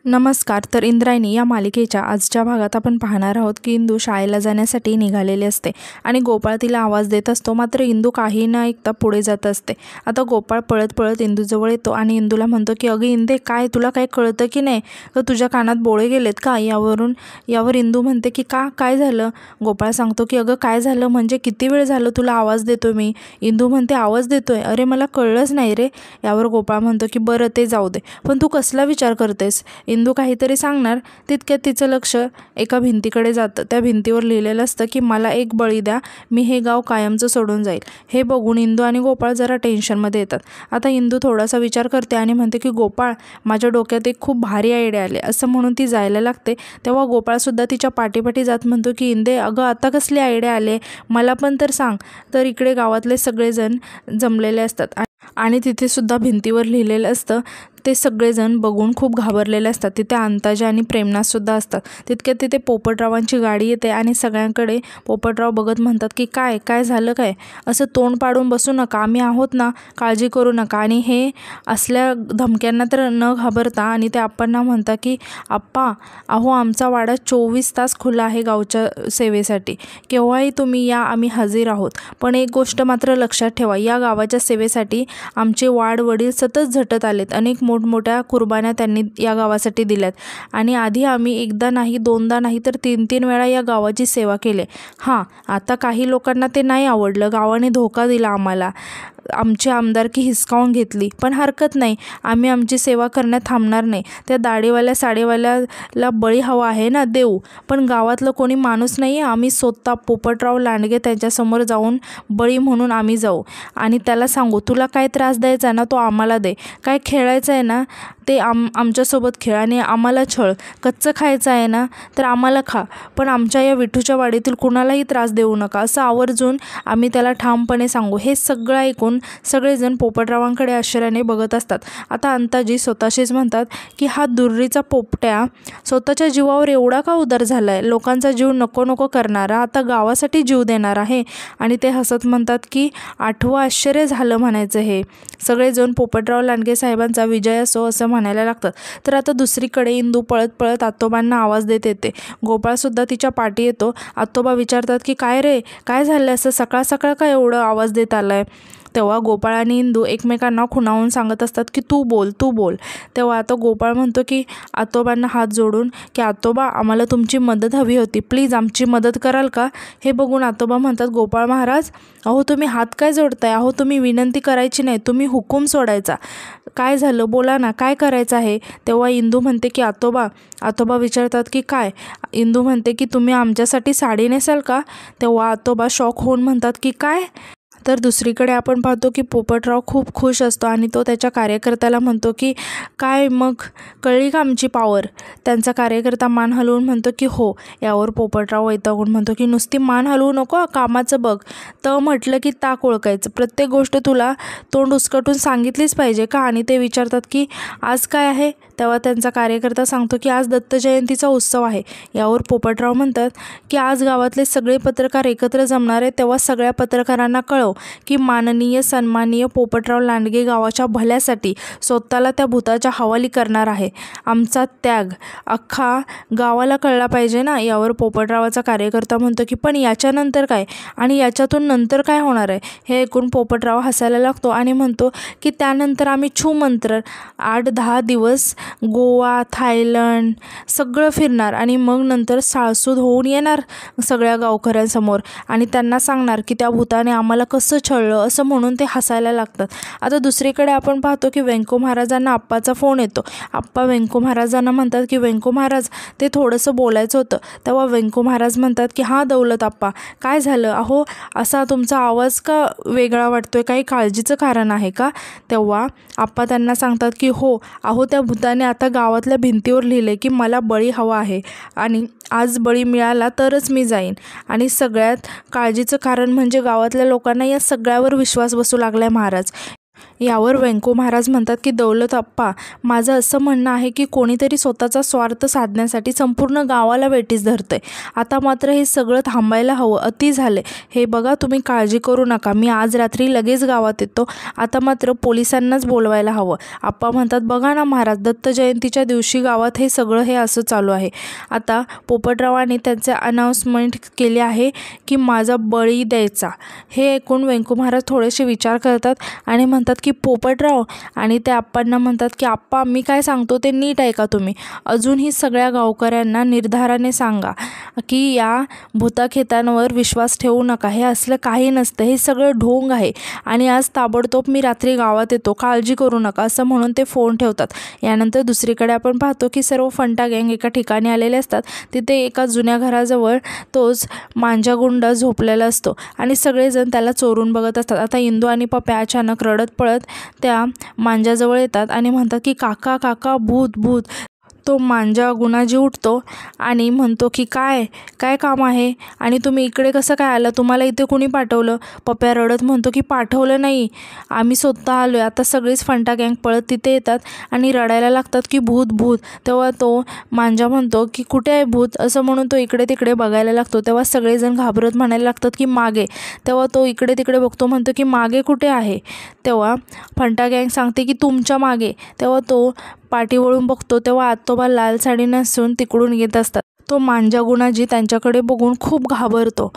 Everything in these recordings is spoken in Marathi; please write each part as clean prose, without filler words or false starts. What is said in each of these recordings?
नमस्कार. तर इंद्रायणी या मालिकेच्या आजच्या भागात आपण पाहणार आहोत की इंदू शाळेला जाण्यासाठी निघालेली असते आणि गोपाळ तिला आवाज देत असतो. मात्र इंदू काही न ऐकता पुढे जात असते. आता गोपाळ पळत पळत इंदूजवळ येतो आणि इंदूला म्हणतो की अगं इंदे, काय तुला काय कळतं की नाही? तुझ्या कानात बोळे गेलेत का? यावर इंदू म्हणते की काय झालं? गोपाळ सांगतो की अगं काय झालं म्हणजे किती वेळ झालं तुला आवाज देतो मी. इंदू म्हणते आवाज देतोय? अरे मला कळलंच नाही रे. यावर गोपाळ म्हणतो की बरं ते जाऊ दे, पण तू कसला विचार करतेस? इंदू काहीतरी सांगणार तितक्यात तिचं लक्ष एका भिंतीकडे जातं. त्या भिंतीवर लिहिलेलं असतं की मला एक बळी द्या, मी हे गाव कायमचं सोडून जाईल. हे बघून इंदू आणि गोपाळ जरा टेन्शनमध्ये येतात. आता इंदू थोडासा विचार करते आणि म्हणते की गोपाळ, माझ्या डोक्यात एक खूप भारी आयडिया आली. असं म्हणून ती जायला लागते. तेव्हा गोपाळसुद्धा तिच्या पाठीपाठी जात म्हणतो की इंदे, अगं आता कसली आयडिया आले, मला पण तर सांग. तर इकडे गावातले सगळेजण जमलेले असतात आणि तिथे सुद्धा भिंतीवर लिहिलेलं असतं. ते सगळेजण बघून खूप घाबरलेले असतात. तिथे अंताजा आणि प्रेमनाथसुद्धा असतात. तितक्यात तिथे पोपटरावांची गाडी येते आणि सगळ्यांकडे पोपटराव बघत म्हणतात की काय झालं काय? असं तोंड पाडून बसू नका, आम्ही आहोत ना, काळजी करू नका. आणि हे असल्या धमक्यांना तर न घाबरता आणि ते आप्पांना म्हणतात की आप्पा, अहो आमचा वाडा 24 तास खुला आहे गावच्या सेवेसाठी, केव्हाही तुम्ही या, आम्ही हजर आहोत. पण एक गोष्ट मात्र लक्षात ठेवा, या गावाच्या सेवेसाठी आमचे वाडवडील सतत झटत आलेत. अनेक मोठमोठ्या कुर्बान्या त्यांनी या गावासाठी दिल्यात आणि आधी आम्ही एकदा नाही, दोनदा नाही, तर 3-3 वेळा या गावाची सेवा केली. आता काही लोकांना ते नाही आवडलं, गावाने धोका दिला आम्हाला, आमची आमदारकी हिसकावून घेतली. पण हरकत नाही, आम्ही आमची सेवा करण्यात थांबणार नाही. त्या दाढीवाल्या साडेवाल्याला बळी हवा आहे ना, देऊ, पण गावातलं कोणी माणूस नाही आहे, आम्ही स्वतः पोपटराव लांडगे त्यांच्यासमोर जाऊन बळी म्हणून आम्ही जाऊ आणि त्याला सांगू, तुला काय त्रास द्यायचा ना तो आम्हाला दे, काय खेळायचं आहे ना ते आमच्यासोबत खेळ आणि आम्हाला छळ, कच्चं खायचं आहे ना तर आम्हाला खा, पण आमच्या या विठूच्या वाडीतील कुणालाही त्रास देऊ नका, असं आवर्जून आम्ही त्याला ठामपणे सांगू. हे सगळं ऐकून सगळेजण पोपटरावांकडे आश्चर्याने बघत असतात. आता अंताजी स्वतःशीच म्हणतात की हा दुर्रीचा पोपट्या स्वतःच्या जीवावर एवढा का उदार झाला आहे? लोकांचा जीव नको नको करणारा आता गावासाठी जीव देणार आहे. आणि ते हसत म्हणतात की आठवं आश्चर्य झालं म्हणायचं. हे सगळेजण पोपटराव लांडगे साहेबांचा विजय असो असं म्हणायला लागतात. तर आता दुसरीकडे इंदू पळत पळत आतोबांना आवाज देत येते. गोपाळसुद्धा तिच्या पाठी येतो. आतोबा विचारतात की काय रे, काय झालं, असं सकाळ सकाळ काय एवढं आवाज देत आलाय? तेव्हा गोपाळ आणि इंदू एकमेकांना खुणावून सांगत असतात की तू बोल. तेव्हा आता गोपाळ म्हणतो की आतोबांना हात जोडून की आतोबा, आम्हाला तुमची मदत हवी होती, प्लीज आमची मदत कराल का? हे बघून आतोबा म्हणतात, गोपाळ महाराज, अहो तुम्ही हात काय जोडताय? अहो तुम्ही विनंती करायची नाही, तुम्ही हुकूम सोडायचा. काय झालं, बोला ना, काय करायचं आहे? तेव्हा इंदू म्हणते की आतोबा विचारतात की काय? इंदू म्हणते की तुम्ही आमच्यासाठी साडी नेसाल का? तेव्हा आतोबा शॉक होऊन म्हणतात की काय? तर दुसरीकडे आपण पाहतो की पोपटराव खूप खुश असतो आणि तो त्याच्या कार्यकर्त्याला म्हणतो की काय मग, कळली का आमची पॉवर? त्यांचा कार्यकर्ता मान हलवून म्हणतो की हो. यावर पोपटराव वैतागून म्हणतो की नुसती मान हलवू नको, कामाचं बघ. म्हटलं की ताक ओळखायचं, प्रत्येक गोष्ट तुला तोंड उचकटून सांगितलीच पाहिजे का? आणि ते विचारतात की आज काय आहे? तेव्हा त्यांचा कार्यकर्ता सांगतो की आज दत्त जयंतीचा उत्सव आहे. यावर पोपटराव म्हणतात की आज गावातले सगळे पत्रकार एकत्र जमणार आहेत, तेव्हा सगळ्या पत्रकारांना कळव की माननीय सन्माननीय पोपटराव लांडगे गावाच्या भल्यासाठी स्वतःला त्या भूताच्या हवाली करणार आहे. आमचा त्याग अख्खा गावाला कळला पाहिजे ना. यावर पोपटरावाचा कार्यकर्ता म्हणतो की पण याच्यानंतर काय? आणि याच्यातून नंतर काय होणार आहे? हे ऐकून पोपटराव हसायला लागतो आणि म्हणतो की त्यानंतर आम्ही छूमंत्र 8-10 दिवस गोवा, थायलंड सगळं फिरणार आणि मग नंतर साळसूद होऊन येणार सगळ्या गावकऱ्यांसमोर आणि त्यांना सांगणार की त्या भूताने आम्हाला कसं छळलं, असं म्हणून ते हसायला लागतात. आता दुसरीकडे आपण पाहतो की व्यंको महाराजांना आप्पाचा फोन येतो. आप्पा व्यंको महाराजांना म्हणतात की व्यंको महाराज, ते थोडंसं बोलायचं होतं. तेव्हा व्यंको महाराज म्हणतात की हां दौलत आप्पा, काय झालं? अहो असा तुमचा आवाज का वेगळा वाटतोय, काही काळजीचं कारण आहे का? तेव्हा आप्पा त्यांना सांगतात की हो, अहो त्या भूताने आता गावातल्या भिंतीवर लिहिले की मला बळी हवा आहे आणि आज बळी मिळाला तरच मी जाईन. आणि सगळ्यात काळजीचं कारण म्हणजे गावातल्या लोकांना या सगळ्यावर विश्वास बसू लागलाय महाराज. यावर व्यंको महाराज म्हणतात की दौलत अप्पा, माझं असं म्हणणं आहे की कोणीतरी स्वतःचा स्वार्थ साधण्यासाठी संपूर्ण गावाला वेठीस धरतंय. आता मात्र हे सगळं थांबायला हवं, अति झाले. हे बघा, तुम्ही काळजी करू नका, मी आज रात्री लगेच गावात येतो. आता मात्र पोलिसांनाच बोलवायला हवं. आप्पा म्हणतात, बघा ना महाराज, दत्त जयंतीच्या दिवशी गावात हे सगळं असं चालू आहे. आता पोपटरावांनी त्यांचे अनाउन्समेंट केले आहे की माझा बळी द्यायचा. हे ऐकून व्यंको महाराज थोडेसे विचार करतात आणि म्हणतात की पोपटराव, आणि ते आप्पांना म्हणतात की आप्पा, मी काय सांगतो ते नीट ऐका तुम्ही. अजूनही सगळ्या गावकऱ्यांना निर्धाराने सांगा की या भूताखेतांवर विश्वास ठेवू नका. हे असलं काही नसतं, हे सगळं ढोंग आहे. आणि आज ताबडतोब मी रात्री गावात येतो, काळजी करू नका, असं म्हणून ते फोन ठेवतात. यानंतर दुसरीकडे आपण पाहतो की सर्व फंटा गँग एका ठिकाणी आलेले असतात. तिथे एका जुन्या घराजवळ तोच मांजागुंड झोपलेला असतो आणि सगळेजण त्याला चोरून बघत असतात. आता इंदू आणि पप्या अचानक रडत पळत त्या मांजाजवळ येतात आणि म्हणतात की काका काका, भूत भूत. तो मांजा गुणाजी उठतो आणि म्हणतो की काय काम आहे आणि तुम्ही इकडे कसं काय आलं, तुम्हाला इथे कोणी पाठवलं? पप्या रडत म्हणतो की पाठवलं नाही, आम्ही स्वतः आलो आहे. आता सगळीच फंटा गँग पळत तिथे येतात आणि रडायला लागतात की भूत भूत. तेव्हा तो मांजा म्हणतो की कुठे आहे भूत, असं म्हणून तो इकडे तिकडे बघायला लागतो. तेव्हा सगळेजण घाबरत म्हणायला लागतात की मागे. तेव्हा तो इकडे तिकडे बघतो, म्हणतो की मागे कुठे आहे? तेव्हा फंटा गँग सांगते की तुमच्या मागे. तेव्हा तो पाठी वळून बघतो, तेव्हा आतोबा लाल साडी नेसून तिकडून येत असतात. तो मांजा गुणाजी त्यांच्याकडे बघून खूप घाबरतो.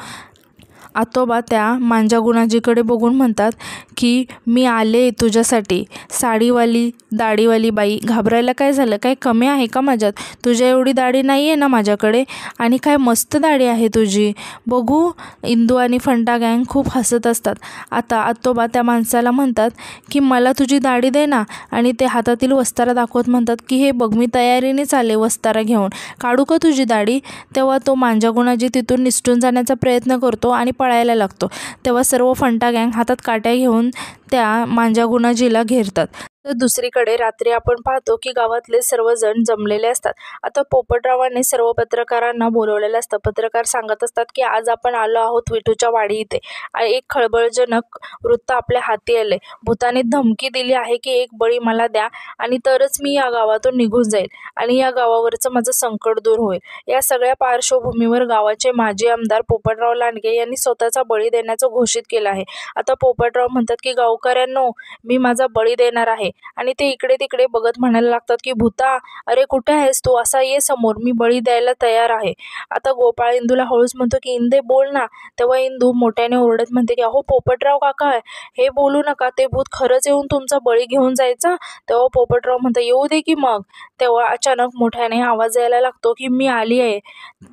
आतोबा त्या मांजा गुणाजीकडे बघून म्हणतात की मी आले तुझ्यासाठी, साडीवाली दाढीवाली बाई. घाबरायला काय झालं, काय कमी आहे का माझ्यात? तुझ्या एवढी दाढी नाही आहे ना माझ्याकडे, आणि काय मस्त दाढी आहे तुझी, बघू. इंदू आणि फंटा गँग खूप हसत असतात. आता आतोबा त्या माणसाला म्हणतात की मला तुझी दाढी दे ना, आणि ते हातातील वस्तारा दाखवत म्हणतात की हे बघ, मी तयारीनेच आले वस्तारा घेऊन, काढू का तुझी दाढी? तेव्हा तो मांजा गुणाजी तिथून निसटून जाण्याचा प्रयत्न करतो आणि पळायला लागतो. तेव्हा सर्व फंटा गँग हातात काट्या घेऊन त्या मांजा गुणाजीला घेरतात. तर दुसरीकडे रात्री आपण पाहतो की गावातले सर्वजण जमलेले असतात. आता पोपटरावांनी सर्व पत्रकारांना बोलवलेलं असतं. पत्रकार सांगत असतात की आज आपण आलो आहोत विठूच्या वाडी इथे. एक खळबळजनक वृत्त आपल्या हाती आले. भूताने धमकी दिली आहे की एक बळी मला द्या आणि तरच मी या गावातून निघून जाईल आणि या गावावरचं माझं संकट दूर होईल. या सगळ्या पार्श्वभूमीवर गावाचे माजी आमदार पोपटराव लांडगे यांनी स्वतःचा बळी देण्याचं घोषित केलं आहे. आता पोपटराव म्हणतात की गावकऱ्यांनो, मी माझा बळी देणार आहे. आणि ते इकडे तिकडे बघत म्हणायला लागतात की भूता, अरे कुठे आहेस तू, असा ये समोर, मी बळी द्यायला तयार आहे. आता गोपाळ इंदूला हळूच म्हणतो की इंदे बोल ना. तेव्हा इंदू मोठ्याने ओरडत म्हणते की अहो पोपटराव काका, हे बोलू नका, ते भूत खरंच येऊन तुमचा बळी घेऊन जायचा? तेव्हा पोपटराव म्हणतो येऊ दे की मग. तेव्हा अचानक मोठ्याने आवाज यायला लागतो की मी आली आहे,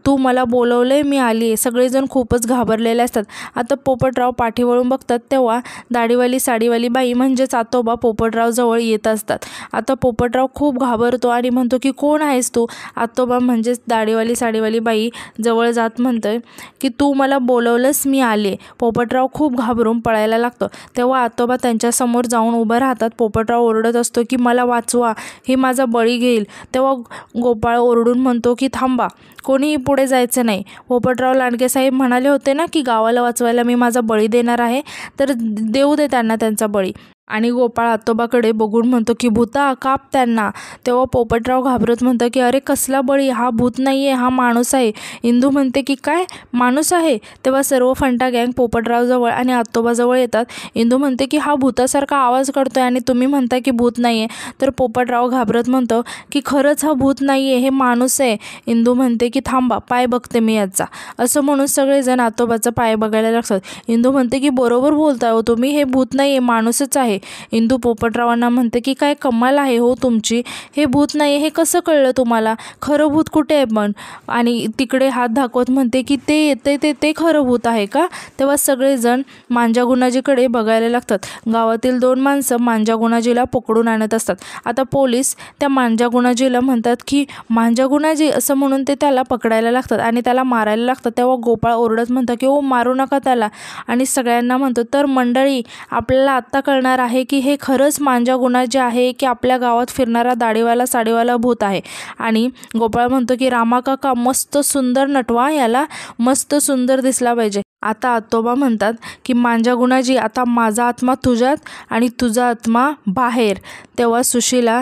तू मला बोलवलंय, मी आली आहे. सगळेजण खूपच घाबरलेले असतात. आता पोपटराव पाठी वळून बघतात, तेव्हा दाढीवाली साडीवाली बाई म्हणजेच आतोबा पोपटराव जवळ येत असतात. आता पोपटराव खूप घाबरतो आणि म्हणतो की कोण आहेस तू? आतोबा म्हणजेच दाढीवाली साडीवाली बाई जवळ जात म्हणतोय की तू मला बोलवलंस, मी आले. पोपटराव खूप घाबरून पळायला लागतो. तेव्हा आतोबा त्यांच्यासमोर जाऊन उभं राहतात. पोपटराव ओरडत असतो की मला वाचवा, हे माझा बळी घेईल. तेव्हा गोपाळ ओरडून म्हणतो की थांबा, कोणीही पुढे जायचं नाही. पोपटराव लांडगे साहेब म्हणाले होते ना की गावाला वाचवायला मी माझा बळी देणार आहे, तर देऊ दे त्यांना त्यांचा बळी. आणि गोपाळ आतोबाकडे बघून म्हणतो की भूता, काप त्यांना. तेव्हा पोपटराव घाबरत म्हणतो की अरे कसला बळी, हा भूत नाही आहे, हा माणूस आहे. इंदू म्हणते की काय, माणूस आहे? तेव्हा सर्व फंटा गँग पोपटरावजवळ आणि आतोबाजवळ येतात. इंदू म्हणते की हा भूतासारखा आवाज काढतोय आणि तुम्ही म्हणता की भूत नाही आहे. तर पोपटराव घाबरत म्हणतो की खरंच हा भूत नाही आहे, हे माणूस आहे. इंदू म्हणते की थांबा, पाय बघते मी याचा. असं म्हणून सगळेजण आतोबाचा पाय बघायला लागतात. इंदू म्हणते की बरोबर बोलताय हो तुम्ही, हे भूत नाही आहे, माणूसच आहे. इंदू पोपटरावांना म्हणते की काय कमाल आहे हो तुमची, हे भूत नाही, हे कसं कळलं तुम्हाला? खरं भूत कुठे आहे पण? आणि तिकडे हात दाखवत म्हणते की ते येते ते खरं भूत आहे का? तेव्हा सगळेजण मांजा गुणाजीकडे बघायला लागतात. गावातील 2 माणसं मांजा गुणाजीला पकडून आणत असतात. आता पोलीस त्या मांजा गुणाजीला म्हणतात की मांजा गुणाजी, असं म्हणून ते त्याला पकडायला लागतात आणि त्याला मारायला लागतात. तेव्हा गोपाळ ओरडत म्हणतात की ओ मारू नका त्याला. आणि सगळ्यांना म्हणतो तर मंडळी, आपल्याला आत्ता कळणार आहे की हे खरंच मांजा गुणाजी आहे की आपल्या गावात फिरणारा दाढीवाला साडीवाला भूत आहे. आणि गोपाळ म्हणतो की रामा काका, मस्त सुंदर नटवा याला, मस्त सुंदर दिसला पाहिजे. आता आतोबा म्हणतात की मांजा गुणाजी, आता माझा आत्मा तुझ्यात आणि तुझा आत्मा बाहेर. तेव्हा सुशीला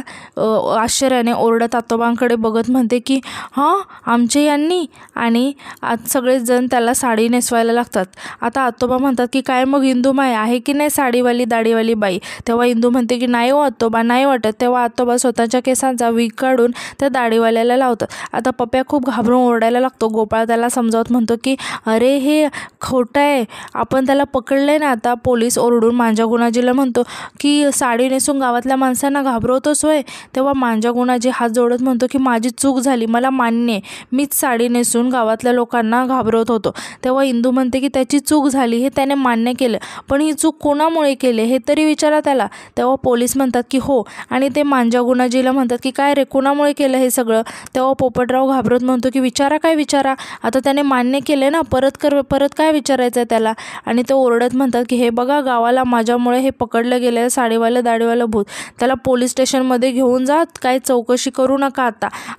आश्चर्याने ओरडत आतोबांकडे बघत म्हणते की हां, आमचे यांनी. आणि आज सगळेजण त्याला साडी नेसवायला लागतात. आता आतोबा म्हणतात की काय मग इंदूमाय, आहे की नाही साडीवाली दाढीवाली बाई? तेव्हा इंदू म्हणते की नाही हो आतोबा, नाही वाटत. तेव्हा आतोबा स्वतःच्या केसांचा विग काढून त्या दाढीवाल्याला लावतात. आता पप्या खूप घाबरून ओरडायला लागतो. गोपाळ त्याला समजावत म्हणतो की अरे हे खोटं आहे, आपण त्याला पकडलंय ना. आता पोलीस ओरडून मांजा गुणाजीला म्हणतो की साडी नेसून गावातल्या माणसांना घाबरवतोस होय? तेव्हा मांजा गुणाजी हात जोडत म्हणतो की माझी चूक झाली, मला मान्य आहे, मीच साडी नेसून गावातल्या लोकांना घाबरवत होतो. तेव्हा इंदू म्हणते की त्याची चूक झाली हे त्याने मान्य केलं, पण ही चूक कोणामुळे केली हे तरी विचारा त्याला. तेव्हा पोलीस म्हणतात की हो, आणि ते मांजा गुणाजीला म्हणतात की काय रे, कोणामुळे केलं हे सगळं? तेव्हा पोपटराव घाबरत म्हणतो की विचारा काय विचारा, आता त्याने मान्य केले ना, परत काय विचारायचं आहे त्याला? आणि ते ओरडत म्हणतात की हे बघा, गावाला माझ्यामुळे हे पकडलं गेलेलं साडीवालं दाढीवालं भूत, त्याला पोलीस स्टेशनमध्ये घेऊन जा, काय चौकशी करू नका.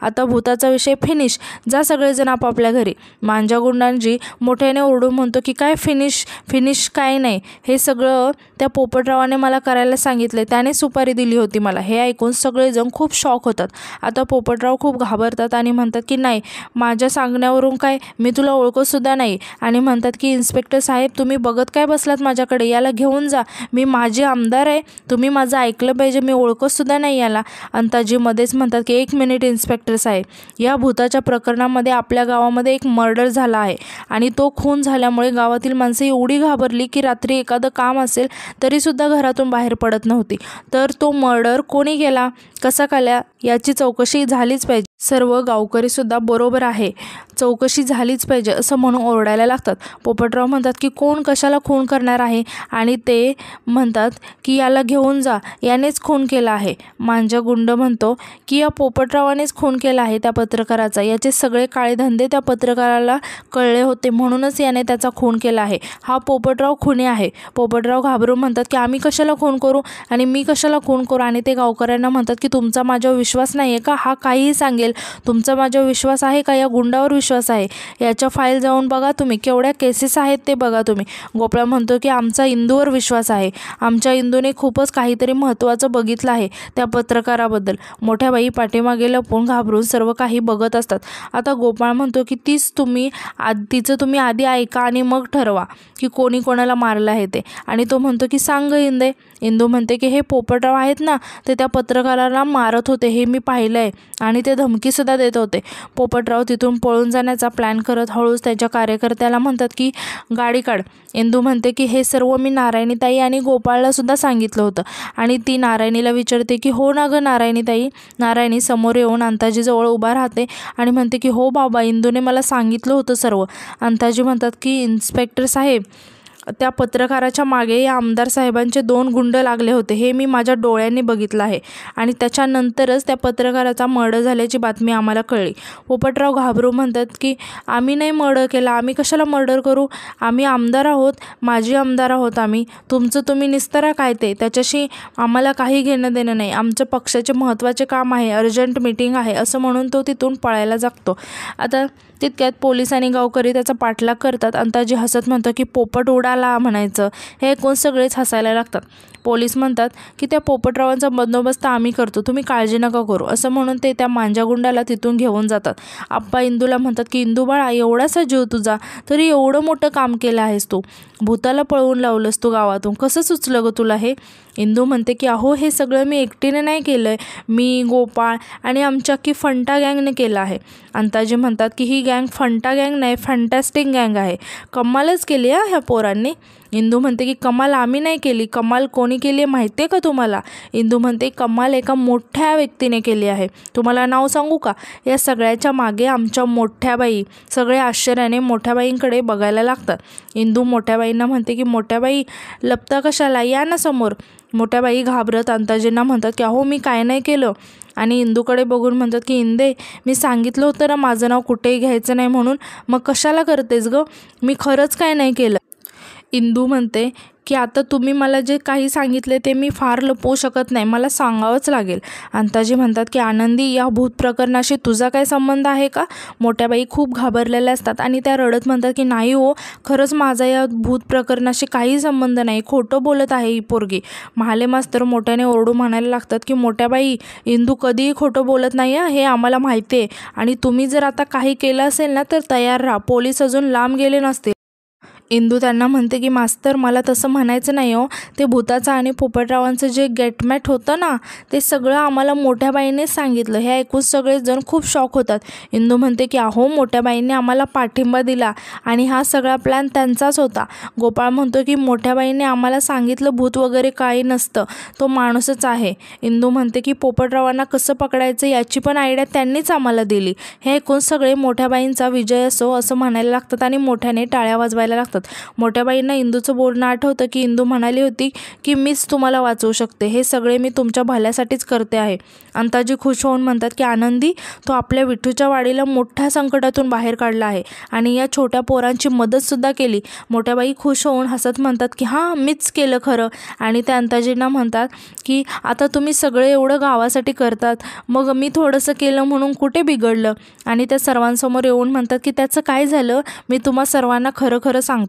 आता भूताचा विषय फिनिश, जा सगळेजण आपापल्या घरी. मांजा गुंडांजी मोठ्याने ओरडून म्हणतो की काय फिनिश काय नाही, हे सगळं त्या पोपटरावाने मला करायला सांगितले, त्याने सुपारी दिली होती मला. हे ऐकून सगळेजण खूप शॉक होतात. आता पोपटराव खूप घाबरतात आणि म्हणतात की नाही, माझ्या सांगण्यावरून काय, मी तुला ओळखतसुद्धा नाही. आणि म्हणतात की इन्स्पेक्टर साहेब, तुम्ही बघत काय बसलात माझ्याकडे, याला घेऊन जा, मी माझे आमदार आहे, तुम्ही माझं ऐकलं पाहिजे, मी ओळखतसुद्धा नाही याला. अंताजी मध्येच म्हणतात की 1 मिनिट इन्स्पेक्टर साहेब, या भूताच्या प्रकरणामध्ये आपल्या गावामध्ये एक मर्डर झाला आहे आणि तो खून झाल्यामुळे गावातील माणसं एवढी घाबरली की रात्री एखादं काम असेल तरीसुद्धा घरातून बाहेर पडत नव्हती. तर तो मर्डर कोणी केला, कसा केला, याची चौकशी झालीच पाहिजे. सर्व गावकरीसुद्धा बरोबर आहे, चौकशी झालीच पाहिजे असं म्हणून ओरडायला लागतात. पोपटराव म्हणतात की कोण कशाला खून करणार आहे, आणि ते म्हणतात की याला घेऊन जा, यानेच खून केला आहे. मांजा गुंड म्हणतो की या पोपटरावानेच खून केला आहे त्या पत्रकाराचा, याचे सगळे काळे धंदे त्या पत्रकाराला कळले होते, म्हणूनच याने त्याचा खून केला आहे, हा पोपटराव खुनी आहे. पोपटराव घाबरून म्हणतात की आम्ही कशाला खून करू आणि मी कशाला खून करू. आणि ते गावकऱ्यांना म्हणतात की तुमचा माझ्यावर विश्वास नाही आहे का, हा काहीही सांगेल, तुमचा माझ्यावर विश्वास आहे का, या गुंडावर विश्वास आहे, याच्या फाईल जाऊन बघा तुम्ही, केवढ्या केसेस आहेत ते बघा तुम्ही. गोपाळ म्हणतो की आमचा इंदूवर विश्वास आहे, आमच्या इंदूने खूपच काहीतरी महत्त्वाचं बघितलं आहे त्या पत्रकाराबद्दल. मोठ्या बाई पाठीमागे लपून घाबरून सर्व काही बघत असतात. आता गोपाळ म्हणतो की तिचं तुम्ही आधी ऐका आणि मग ठरवा की कोणी कोणाला मारलं आहे ते. आणि तो म्हणतो की सांग इंदे. इंदू म्हणते की हे पोपटराव आहेत ना, ते त्या पत्रकाराला मारत होते, हे मी पाहिलं आहे, आणि ते धमकीसुद्धा देत होते. पोपटराव तिथून पळून जाण्याचा प्लॅन करत हळूच त्याच्या कार्यकर्त्याला म्हणतात की गाडी काढ. इंदू म्हणते की हे सर्व मी नारायणीताई आणि गोपाळलासुद्धा सांगितलं होतं. आणि ती नारायणीला विचारते की हो ना गं नारायणीताई. नारायणी समोर येऊन अंताजीजवळ उभा राहते आणि म्हणते की हो बाबा, इंदूने मला सांगितलं होतं सर्व. अंताजी म्हणतात की इन्स्पेक्टर साहेब, त्या पत्रकाराच्या मागे या आमदार साहेबांचे 2 गुंड लागले होते, हे मी माझ्या डोळ्यांनी बघितलं आहे, आणि त्याच्यानंतरच त्या पत्रकाराचा मर्डर झाल्याची बातमी आम्हाला कळली. पोपटराव घाबरून म्हणतात की आम्ही नाही मर्डर केला, आम्ही कशाला मर्डर करू, आम्ही आमदार आहोत, माजी आमदार आहोत आम्ही, तुमचं तुम्ही निस्तारा काय ते, त्याच्याशी आम्हाला काही घेणं देणं नाही, आमच्या पक्षाचे महत्त्वाचे काम आहे, अर्जंट मीटिंग आहे, असं म्हणून तो तिथून पळायला जातो. आता तितक्यात पोलीस आणि गावकरी त्याचा पाठलाग करतात. अंताजी हसत म्हणतो की पोपट उडाला म्हणायचं. हे ऐकून सगळेच हसायला लागतात. पोलीस म्हणतात की त्या पोपटरावांचा बंदोबस्त आम्ही करतो, तुम्ही काळजी नका करू, असं म्हणून ते त्या मांजागुंडाला तिथून घेऊन जातात. आप्पा इंदूला म्हणतात की इंदू बाळा, एवढासा जीव तुझा, तरी एवढं मोठं काम केलं आहेस तू, भूताला पळवून लावलंस तू गावातून, कसं सुचलं ग तुला हे? इंदू म्हणते की अहो, हे सगळं मी एकटीने नाही केलं आहे, मी, गोपाळ आणि आमच्या अख्खी फंटा गँगने केलं आहे. अंताजी म्हणतात की ही गँग फंटा गँग नाही, फॅन्टॅस्टिक गँग आहे, कमालच केली आहे ह्या पोरांनी. इंदू म्हणते की कमाल आम्ही नाही केली, कमाल कोणी केली आहे माहिती आहे का तुम्हाला? इंदू म्हणते कमाल एका मोठ्या व्यक्तीने केली आहे, तुम्हाला नाव सांगू का? या सगळ्याच्या मागे आमच्या मोठ्याबाई. सगळे आश्चर्याने मोठ्याबाईंकडे बघायला लागतात. इंदू मोठ्याबाईंना म्हणते की मोठ्याबाई, लपता कशाला, या ना समोर. मोठ्याबाई घाबरत अंताजींना म्हणतात की अहो, मी काय नाही केलं. आणि इंदूकडे बघून म्हणतात की इंदे, मी सांगितलं होतं ना माझं नाव कुठेही घ्यायचं नाही म्हणून, मग कशाला करतेस गं, मी खरंच काय नाही केलं. इंदू म्हणते की आता तुम्ही मला जे काही सांगितले ते मी फार लपवू शकत नाही, मला सांगावंच लागेल. अंताजी म्हणतात की आनंदी, या भूत प्रकरणाशी तुझा काय संबंध आहे का? मोठ्याबाई खूप घाबरलेल्या असतात आणि त्या रडत म्हणतात की नाही हो, खरंच माझा या भूत प्रकरणाशी काही संबंध नाही, खोटं बोलत आहे ही पोरगी. महाले मास्तर मोठ्याने ओरडून म्हणायला लागतात की मोठ्याबाई, इंदू कधीही खोटं बोलत नाही हे आम्हाला माहिती आहे, आणि तुम्ही जर आता काही केलं असेल ना तर तयार राहा, पोलीस अजून लांब गेले नसतील. इंदू त्यांना म्हणते की मास्तर, मला तसं म्हणायचं नाही हो, ते भूताचं आणि पोपटरावांचं जे गेटमॅट होतं ना, ते सगळं आम्हाला मोठ्या बाईनेच सांगितलं. हे ऐकून सगळेजण खूप शॉक होतात. इंदू म्हणते की अहो, मोठ्या बाईंनी आम्हाला पाठिंबा दिला आणि हा सगळा प्लॅन त्यांचाच होता. गोपाळ म्हणतो की मोठ्या बाईंनी आम्हाला सांगितलं भूत वगैरे काही नसतं, तो माणूसच आहे. इंदू म्हणते की पोपटरावांना कसं पकडायचं याची पण आयडिया त्यांनीच आम्हाला दिली. हे ऐकून सगळे मोठ्या बाईंचा विजय असो असं म्हणायला लागतात आणि मोठ्याने टाळ्या वाजवायला लागतात. मोठ्या बाईंना इंदूचं बोलणं आठवतं की इंदू म्हणाली होती की मीच तुम्हाला वाचवू शकते, हे सगळे मी तुमच्या भल्यासाठीच करते आहे. अंताजी खुश होऊन म्हणतात की आनंदी, तो आपल्या विठूच्या वाडीला मोठ्या संकटातून बाहेर काढला आहे आणि या छोट्या पोरांची मदतसुद्धा केली. मोठ्याबाई खुश होऊन हसत म्हणतात की हां, मीच केलं खरं. आणि त्या अंताजींना म्हणतात की आता तुम्ही सगळे एवढं गावासाठी करतात, मग मी थोडंसं केलं म्हणून कुठे बिघडलं? आणि त्या सर्वांसमोर येऊन म्हणतात की त्याचं काय झालं, मी तुम्हा सर्वांना खरं खरं सांगते.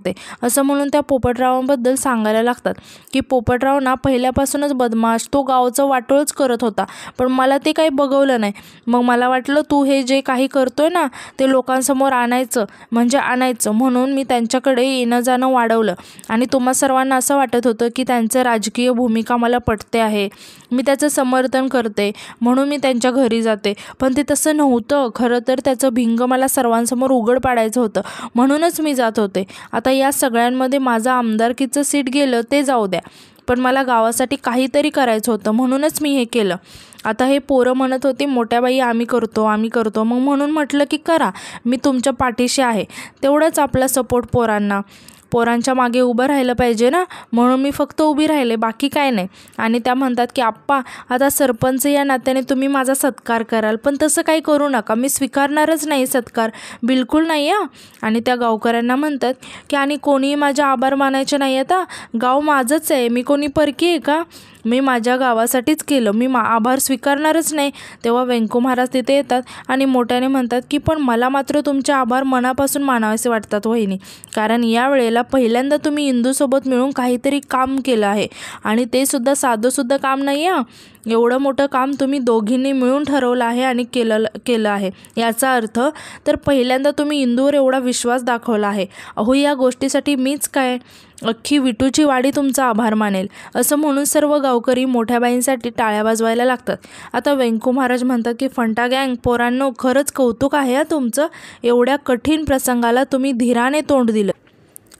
असं म्हणून त्या पोपटरावांबद्दल सांगायला लागतात की पोपटराव ना पहिल्यापासूनच बदमाश, तो गावचं वाटोळच करत होता, पण मला ते काही बघवलं नाही. मग मला वाटलं तू हे जे काही करतोय ना ते लोकांसमोर आणायचं म्हणून मी त्यांच्याकडे येणं जाणं वाढवलं. आणि तुम्हा सर्वांना असं वाटत होतं की त्यांचं राजकीय भूमिका मला पटते आहे, मी त्याचं समर्थन करते, म्हणून मी त्यांच्या घरी जाते. पण ते तसं नव्हतं. खरं तर त्याचं भिंग मला सर्वांसमोर उघड पाडायचं होतं, म्हणूनच मी जात होते. आता या सगळ्यांमध्ये माझं आमदारकीचं सीट गेलं ते जाऊ द्या, पण मला गावासाठी काहीतरी करायचं होतं, म्हणूनच मी हे केलं. आता हे पोरं म्हणत होती मोठ्याबाई आम्ही करतो, मग म्हणून म्हटलं की करा, मी तुमच्या पाठीशी आहे. तेवढंच आपला सपोर्ट पोरांच्या मागे उभं राहिलं पाहिजे ना, म्हणून मी फक्त उभी राहिले, बाकी काय नाही. आणि त्या म्हणतात की आप्पा, आता सरपंच या नात्याने तुम्ही माझा सत्कार कराल, पण तसं काही करू नका, मी स्वीकारणारच नाही सत्कार, बिलकुल नाही हा. आणि त्या गावकऱ्यांना म्हणतात की आणि कोणीही माझे आभार मानायचे नाही, आता गाव माझंच आहे, मी कोणी परकी आहे का? मी माझ्या गावासाठीच केलं, मी आभार स्वीकारणारच नाही. तेव्हा व्यंकू महाराज तिथे येतात आणि मोठ्याने म्हणतात की पण मला मात्र तुमचे आभार मनापासून मानावेसे वाटतात वहिनी, कारण या वेळेला पहिल्यांदा तुम्ही इंदूसोबत मिळून काहीतरी काम केलं आहे, आणि ते सुद्धा साधंसुद्धा काम नाही आहे. एवढं मोठं काम तुम्ही दोघींनी मिळून ठरवलं आहे आणि केलं आहे. याचा अर्थ तर पहिल्यांदा तुम्ही इंदूवर एवढा विश्वास दाखवला आहे. अहो, या गोष्टीसाठी मीच काय, अख्खी विठूची वाडी तुमचा आभार मानेल. असं म्हणून सर्व गावकरी मोठ्या बाईंसाठी टाळ्या वाजवायला लागतात. आता व्यंकू महाराज म्हणतात की फंटा गँग, पोरांनो, खरंच कौतुक आहे तुमचं, एवढ्या कठीण प्रसंगाला तुम्ही धीराने तोंड दिलं.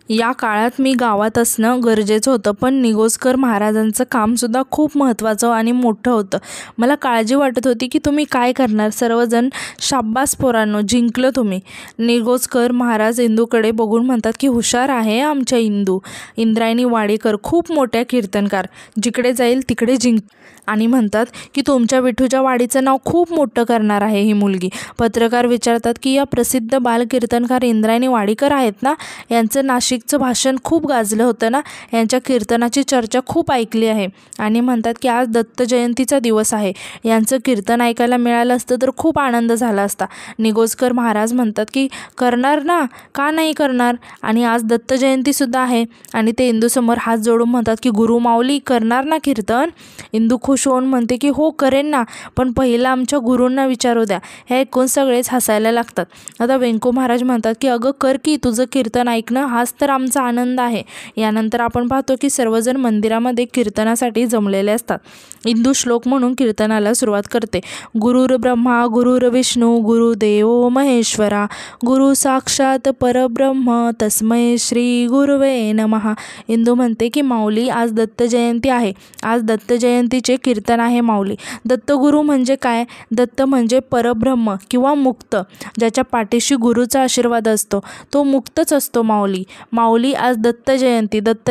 या काळात मी गावात असणं गरजेचं होतं, पण निगोजकर महाराजांचं कामसुद्धा खूप महत्त्वाचं आणि मोठं होतं. मला काळजी वाटत होती की तुम्ही काय करणार. सर्वजण शाब्बास पोरांनो, जिंकलं तुम्ही. निगोजकर महाराज इंदूकडे बघून म्हणतात की हुशार आहे आमच्या इंदू. इंद्रायणी वाडेकर खूप मोठ्या कीर्तनकार, जिकडे जाईल तिकडे जिंक. आणि म्हणतात की तुमच्या विठूच्या वाडीचं नाव खूप मोठं करणार आहे ही मुलगी. पत्रकार विचारतात की या प्रसिद्ध बालकीर्तनकार इंद्रायणी वाडेकर आहेत ना, यांचं नाशिकचं भाषण खूप गाजलं होतं ना, यांच्या कीर्तनाची चर्चा खूप ऐकली आहे. आणि म्हणतात की आज दत्त जयंतीचा दिवस आहे, यांचं कीर्तन ऐकायला मिळालं असतं तर खूप आनंद झाला असता. निगोजकर महाराज म्हणतात की करणार ना, का नाही करणार, आणि आज दत्त जयंतीसुद्धा आहे. आणि ते इंदूसमोर हात जोडून म्हणतात की गुरु माऊली, करणार ना कीर्तन? इंदू खुश होऊन म्हणते की हो, करेन ना, पण पहिला आमच्या गुरूंना विचारू द्या. हे ऐकून सगळेच हसायला लागतात. आता व्यंकू महाराज म्हणतात की अगं कर की, तुझं कीर्तन ऐकणं हाच तर आमचा आनंद आहे. यानंतर आपण पाहतो की सर्वजण मंदिरामध्ये कीर्तनासाठी जमलेले असतात. इंदू श्लोक म्हणून कीर्तनाला सुरुवात करते. गुरुर ब्रह्मा गुरुर विष्णू गुरुदेवो महेश्वरा गुरु साक्षात परब्रह्म तस्मै श्री गुरुवे नमः. इंदू म्हणते की माऊली, आज दत्त जयंती आहे, आज दत्त जयंतीचे कीर्तन आहे माऊली. दत्तगुरू म्हणजे काय? दत्त म्हणजे परब्रह्म किंवा मुक्त, ज्याच्या पाठीशी गुरुचा आशीर्वाद असतो, तो मुक्तच असतो माऊली. माऊली आज दत्त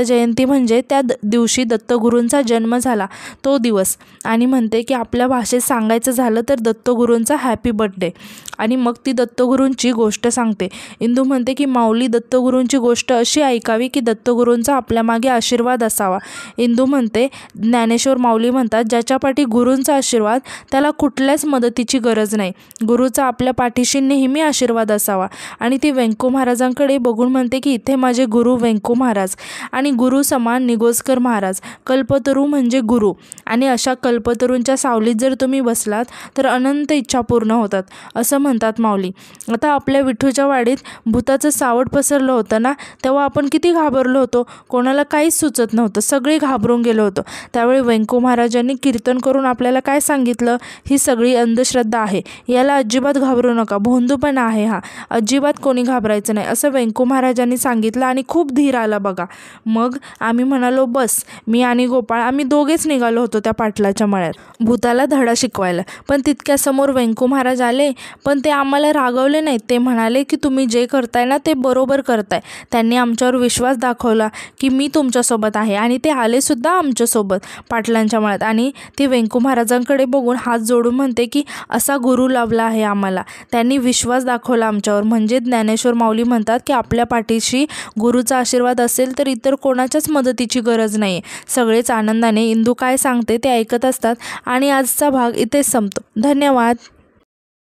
जयंती म्हणजे त्या दिवशी दत्तगुरूंचा जन्म झाला तो दिवस, आणि म्हणते की आपल्या भाषेत सांगायचं झालं तर दत्तगुरूंचा हॅपी बर्थडे. आणि मग ती दत्तगुरूंची गोष्ट सांगते. इंदू म्हणते की माऊली दत्तगुरूंची गोष्ट अशी ऐकावी की दत्तगुरूंचा आपल्या मागे आशीर्वाद असावा. इंदू म्हणते ज्ञानेश्वर माऊली म्हणतात, ज्याच्या पाठी गुरूंचा आशीर्वाद त्याला कुठल्याच मदतीची गरज नाही. गुरूचा आपल्या पाठीशी नेहमी आशीर्वाद असावा. आणि ती व्यंकू महाराजांकडे बघून म्हणते की इथे माझे गुरु व्यंकू महाराज आणि गुरु समान निगोजकर महाराज, कल्पतरू म्हणजे गुरु. आणि अशा कल्पतरूंच्या सावलीत जर तुम्ही बसलात तर अनंत इच्छा पूर्ण होतात असं म्हणतात माऊली. आता आपल्या विठूच्या वाडीत भूताचं सावट पसरलं होतं ना, तेव्हा आपण किती घाबरलो होतो. कोणाला काहीच सुचत नव्हतं, सगळे घाबरून गेलो होतो. त्यावेळी व्यंकू महाराजांनी कीर्तन करून आपल्याला काय सांगितलं, ही सगळी अंधश्रद्धा आहे, याला अजिबात घाबरू नका, भोंदूपणा आहे हा, अजिबात कोणी घाबरायचं नाही असं व्यंकू महाराजांनी सांगितलं. आणि खूप धीर आला बघा. मग आम्ही म्हणालो बस, मी आणि गोपाळ आम्ही दोघेच निघालो होतो त्या पाटलाच्या मळ्यात भूताला धडा शिकवायला. पण तितक्या समोर व्यंकू महाराज आले, पण ते आम्हाला रागवले नाहीत. ते म्हणाले की तुम्ही जे करताय ना ते बरोबर करताय. त्यांनी आमच्यावर विश्वास दाखवला की मी तुमच्यासोबत आहे, आणि ते आले सुद्धा आमच्यासोबत पाटलांच्या मळ्यात. आणि ते व्यंकू महाराजांकडे बघून हात जोडून म्हणते की असा गुरु लाभला आहे आम्हाला, त्यांनी विश्वास दाखवला आमच्यावर. म्हणजे ज्ञानेश्वर माऊली म्हणतात की आपल्या पाठीशी गुरुचा आशीर्वाद असेल तर इतर कोणाच्याच मदतीची गरज नाही. सगळेच आनंदाने इंदू काय सांगते ते ऐकत असतात. आणि आजचा भाग इथेच संपतो. धन्यवाद.